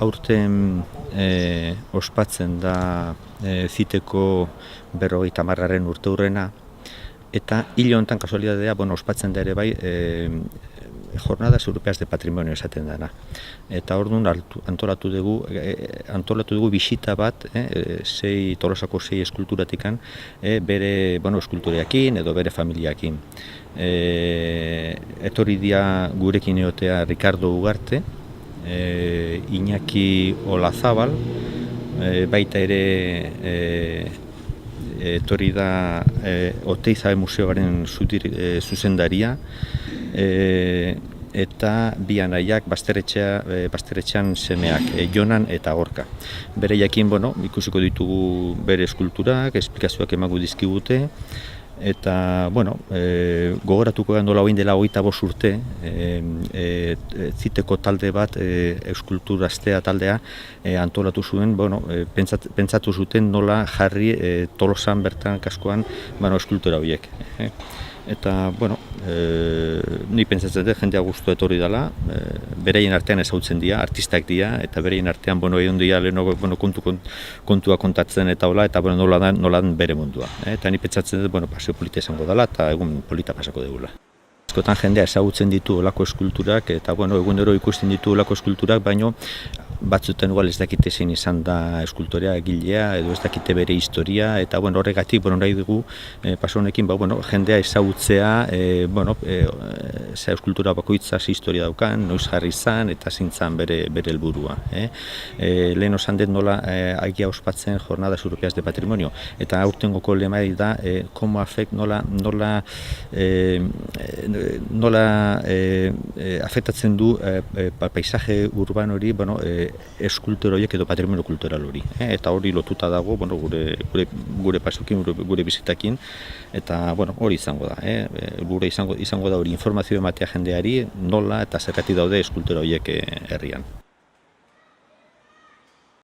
Aurten ospatzen da Ziteko 50. urteurrena, eta hil honetan kasualitatea ospatzen da ere bai Jornadas Europeas de Patrimonio esaten dana. Eta orduan antolatu dugu bisita bat, Tolosako 6 eskulturatikan, bere eskultureakin edo bere familiakin. Etorri dira gurekin egotea Ricardo Ugarte, Iñaki Olazabal, baita ere etorri da Oteiza Museoaren zuzendaria, eta bi anaiak Basterretxean semeak, Jonan eta Gorka. Bere jakin, ikusiko ditugu bere eskulturak, esplikazioak emango dizkigute, eta, gogoratuko nola orain dela 25 urte, Ziteko talde bat, eskulturaztea taldea, antolatu zuen, pentsatu zuten nola jarri Tolosan bertan kaskoan eskultura horiek. Eta, ni pentsatzen dut jendea guztu etorri dela, bereien artean ezagutzen dira, artistak dira, eta bereien artean egon dira lehenoko kontua kontatzen eta hola, eta nola dan bere mundua. Eta ni pentsatzen dut, paseo polita izango dela, eta egun polita pasako dugula. Askotan jendea ezagutzen ditu olako eskulturak, eta egunero ikusten ditu olako eskulturak, baino batzutan igual ez dakite zein izan da eskultorea egilea, edo ez dakite bere historia, eta horregatik nahi dugu paso honekin jendea ezagutzea, ze eskultura bakoitza ze historia daukan, noiz jarri izan eta zein zan bere helburua. Lehen osan dut nola agia ospatzen Jornadas Europeas de Patrimonio, eta aurtengoko lema da como afekt nola afektatzen du paisaje urban hori eskultura horiek edo patrimonio kultural hori. Eta hori lotuta dago gure pasokin, gure bizitakin, eta hori izango da. Gure izango da hori informazio ematea jendeari nola eta zergatik daude eskultura horiek herrian.